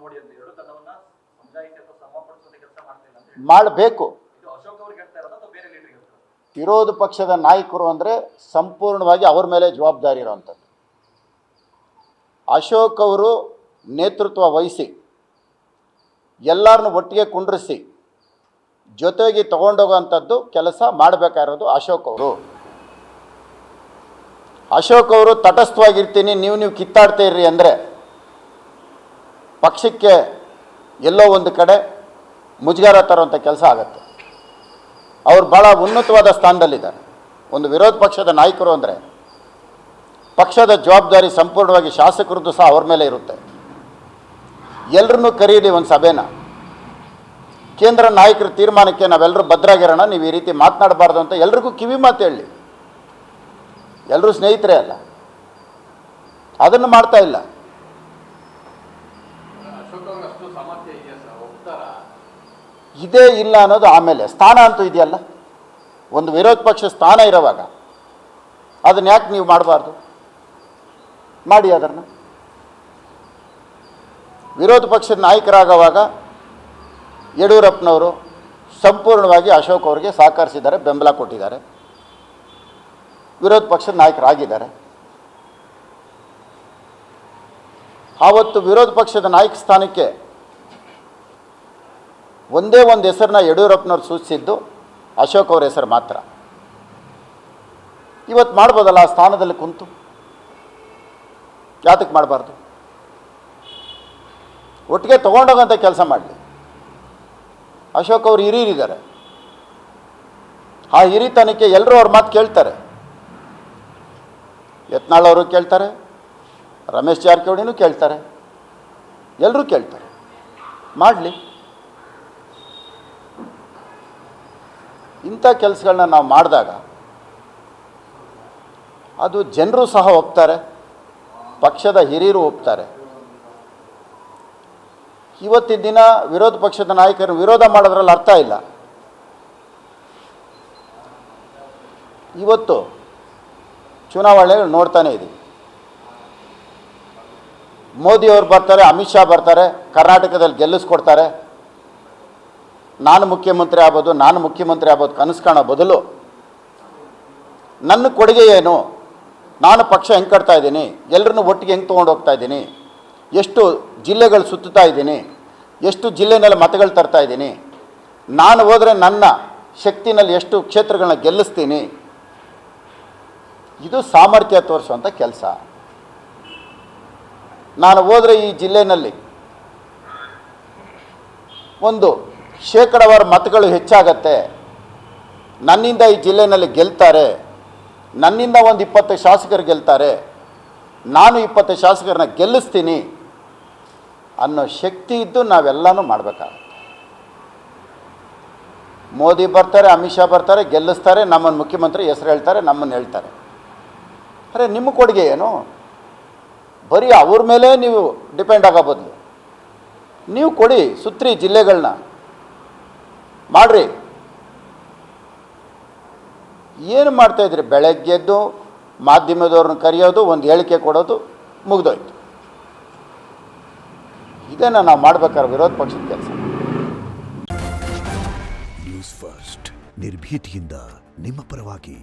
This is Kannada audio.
ನೋಡಿ ಅಂತ ಎರಡು ತಂಡವನ್ನ ಸಮಜಾಯಿತಿ ಅಥವಾ ಸಮಪಡಿಸುವ ಕೆಲಸ ಮಾಡ್ತಾ ಇಲ್ಲ ಅಂತ ಮಾಡಬೇಕು. ಇದು ಅಶೋಕ್ ಅವ್ರಿಗೆ ಹೇಳ್ತಾ ಇರೋದು ಅಥವಾ ಬೇರೆ ಲೀಡರ್ಗೆ ಹೇಳ್ತಾರೆ? ವಿರೋಧ ಪಕ್ಷದ ನಾಯಕರು ಅಂದರೆ ಸಂಪೂರ್ಣವಾಗಿ ಅವ್ರ ಮೇಲೆ ಜವಾಬ್ದಾರಿ ಇರೋವಂಥದ್ದು. ಅಶೋಕ್ ಅವರು ನೇತೃತ್ವ ವಹಿಸಿ ಎಲ್ಲರನ್ನು ಒಟ್ಟಿಗೆ ಕುಂಡ್ರಿಸಿ ಜೊತೆಗೆ ತಗೊಂಡೋಗೋವಂಥದ್ದು ಕೆಲಸ ಮಾಡಬೇಕಾಗಿರೋದು ಅಶೋಕ್ ಅವರು. ಅಶೋಕ್ ಅವರು ತಟಸ್ಥವಾಗಿರ್ತೀನಿ, ನೀವು ಕಿತ್ತಾಡ್ತಾ ಇರ್ರಿ ಅಂದರೆ ಪಕ್ಷಕ್ಕೆ ಎಲ್ಲೋ ಒಂದು ಕಡೆ ಮುಜುಗರ ತರುವಂಥ ಕೆಲಸ ಆಗುತ್ತೆ. ಅವರು ಭಾಳ ಉನ್ನತವಾದ ಸ್ಥಾನದಲ್ಲಿದ್ದಾರೆ. ಒಂದು ವಿರೋಧ ಪಕ್ಷದ ನಾಯಕರು ಅಂದರೆ ಪಕ್ಷದ ಜವಾಬ್ದಾರಿ ಸಂಪೂರ್ಣವಾಗಿ ಶಾಸಕರದ್ದು ಸಹ ಅವ್ರ ಮೇಲೆ ಇರುತ್ತೆ. ಎಲ್ಲರನ್ನೂ ಕರೀಲಿ ಒಂದು ಸಭೆನ, ಕೇಂದ್ರ ನಾಯಕರ ತೀರ್ಮಾನಕ್ಕೆ ನಾವೆಲ್ಲರೂ ಭದ್ರಾಗಿರೋಣ, ನೀವು ಈ ರೀತಿ ಮಾತನಾಡಬಾರ್ದು ಅಂತ ಎಲ್ರಿಗೂ ಕಿವಿ ಮಾತು ಹೇಳಿ. ಎಲ್ಲರೂ ಸ್ನೇಹಿತರೇ ಅಲ್ಲ, ಅದನ್ನು ಮಾಡ್ತಾ ಇಲ್ಲ. ಇದೇ ಇಲ್ಲ ಅನ್ನೋದು ಆಮೇಲೆ. ಸ್ಥಾನ ಅಂತೂ ಇದೆಯಲ್ಲ, ಒಂದು ವಿರೋಧ ಪಕ್ಷ ಸ್ಥಾನ ಇರೋವಾಗ ಅದನ್ನು ಯಾಕೆ ನೀವು ಮಾಡಬಾರ್ದು? ಮಾಡಿ. ಅದನ್ನು ವಿರೋಧ ಪಕ್ಷದ ನಾಯಕರಾಗುವಾಗ ಯಡಿಯೂರಪ್ಪನವರು ಸಂಪೂರ್ಣವಾಗಿ ಅಶೋಕ್ ಅವರಿಗೆ ಸಹಕರಿಸಿದ್ದಾರೆ, ಬೆಂಬಲ ಕೊಟ್ಟಿದ್ದಾರೆ, ವಿರೋಧ ಪಕ್ಷದ ನಾಯಕರಾಗಿದ್ದಾರೆ. ಆವತ್ತು ವಿರೋಧ ಪಕ್ಷದ ನಾಯಕ ಸ್ಥಾನಕ್ಕೆ ಒಂದೇ ಒಂದು ಹೆಸರನ್ನ ಯಡಿಯೂರಪ್ಪನವ್ರು ಸೂಚಿಸಿದ್ದು ಅಶೋಕ್ ಅವ್ರ ಹೆಸರು ಮಾತ್ರ. ಇವತ್ತು ಮಾಡ್ಬೋದಲ್ಲ ಆ ಸ್ಥಾನದಲ್ಲಿ ಕುಂತು, ಯಾತಕ್ಕೆ ಮಾಡಬಾರ್ದು? ಒಟ್ಟಿಗೆ ತೊಗೊಂಡೋಗಂಥ ಕೆಲಸ ಮಾಡಲಿ. ಅಶೋಕ್ ಅವರು ಹಿರಿಯರಿದ್ದಾರೆ, ಆ ಹಿರಿತನಕ್ಕೆ ಎಲ್ಲರೂ ಅವ್ರ ಮಾತು ಕೇಳ್ತಾರೆ. ಯತ್ನಾಳ್ ಅವರು ಕೇಳ್ತಾರೆ, ರಮೇಶ್ ಜಾರಕಿಹೊಳಿನೂ ಕೇಳ್ತಾರೆ, ಎಲ್ಲರೂ ಕೇಳ್ತಾರೆ. ಮಾಡಲಿ. ಇಂಥ ಕೆಲಸಗಳನ್ನ ನಾವು ಮಾಡಿದಾಗ ಅದು ಜನರು ಸಹ ಒಪ್ತಾರೆ, ಪಕ್ಷದ ಹಿರಿಯರು ಒಪ್ತಾರೆ. ಇವತ್ತಿನ ದಿನ ವಿರೋಧ ಪಕ್ಷದ ನಾಯಕರು ವಿರೋಧ ಮಾಡೋದ್ರಲ್ಲಿ ಅರ್ಥ ಇಲ್ಲ. ಇವತ್ತು ಚುನಾವಣೆಗಳು ನೋಡ್ತಾನೆ ಇದ್ದೀವಿ. ಮೋದಿಯವರು ಬರ್ತಾರೆ, ಅಮಿತ್ ಶಾ ಬರ್ತಾರೆ, ಕರ್ನಾಟಕದಲ್ಲಿ ಗೆಲ್ಲಿಸ್ಕೊಡ್ತಾರೆ. ನಾನು ಮುಖ್ಯಮಂತ್ರಿ ಆಗ್ಬೋದು ಕನಸು ಕಾಣೋ ಬದಲು ನನ್ನ ಕೊಡುಗೆ ಏನು, ನಾನು ಪಕ್ಷ ಹೆಂಗೆ ಕಟ್ತಾ ಇದ್ದೀನಿ, ಎಲ್ಲರನ್ನೂ ಒಟ್ಟಿಗೆ ಹೆಂಗೆ ತೊಗೊಂಡು ಹೋಗ್ತಾ ಇದ್ದೀನಿ, ಎಷ್ಟು ಜಿಲ್ಲೆಗಳು ಸುತ್ತುತ್ತಾ ಇದ್ದೀನಿ, ಎಷ್ಟು ಜಿಲ್ಲೆನಲ್ಲಿ ಮತಗಳು ತರ್ತಾ ಇದ್ದೀನಿ, ನಾನು ಹೋದರೆ ನನ್ನ ಶಕ್ತಿನಲ್ಲಿ ಎಷ್ಟು ಕ್ಷೇತ್ರಗಳನ್ನ ಗೆಲ್ಲಿಸ್ತೀನಿ, ಇದು ಸಾಮರ್ಥ್ಯ ತೋರಿಸುವಂಥ ಕೆಲಸ. ನಾನು ಹೋದರೆ ಈ ಜಿಲ್ಲೆಯಲ್ಲಿ ಒಂದು ಶೇಕಡಾವಾರು ಮತಗಳು ಹೆಚ್ಚಾಗತ್ತೆ, ನನ್ನಿಂದ ಈ ಜಿಲ್ಲೆಯಲ್ಲಿ ಗೆಲ್ತಾರೆ, ನನ್ನಿಂದ ಒಂದು 20 ಶಾಸಕರು ಗೆಲ್ತಾರೆ, ನಾನು 20 ಶಾಸಕರನ್ನ ಗೆಲ್ಲಿಸ್ತೀನಿ ಅನ್ನೋ ಶಕ್ತಿ ಇದ್ದು ನಾವೆಲ್ಲನೂ ಮಾಡಬೇಕಾಗುತ್ತೆ. ಮೋದಿ ಬರ್ತಾರೆ, ಅಮಿತ್ ಶಾ ಬರ್ತಾರೆ, ಗೆಲ್ಲಿಸ್ತಾರೆ, ನಮ್ಮನ್ನು ಮುಖ್ಯಮಂತ್ರಿ ಹೆಸರು ಹೇಳ್ತಾರೆ, ನಮ್ಮನ್ನು ಹೇಳ್ತಾರೆ. ಅರೆ ನಿಮ್ಮ ಕೊಡುಗೆ ಏನು? ಬರೀ ಅವ್ರ ಮೇಲೆ ನೀವು ಡಿಪೆಂಡ್ ಆಗೋ ಬದಲು ನೀವು ಕೊಡಿ, ಸುತ್ರಿ ಜಿಲ್ಲೆಗಳನ್ನ ಮಾಡ್ರಿ. ಏನು ಮಾಡ್ತಾಯಿದ್ರಿ? ಬೆಳಗ್ಗೆದ್ದು ಮಾಧ್ಯಮದವ್ರನ್ನ ಕರೆಯೋದು, ಒಂದು ಹೇಳಿಕೆ ಕೊಡೋದು, ಮುಗಿದೋಯ್ತು. ಇದನ್ನು ನಾವು ಮಾಡ್ಬೇಕಾದ್ರೆ ವಿರೋಧ ಪಕ್ಷದ ಕೆಲಸ. ನ್ಯೂಸ್ ಫಸ್ಟ್, ನಿರ್ಭೀತಿಯಿಂದ ನಿಮ್ಮ ಪರವಾಗಿ.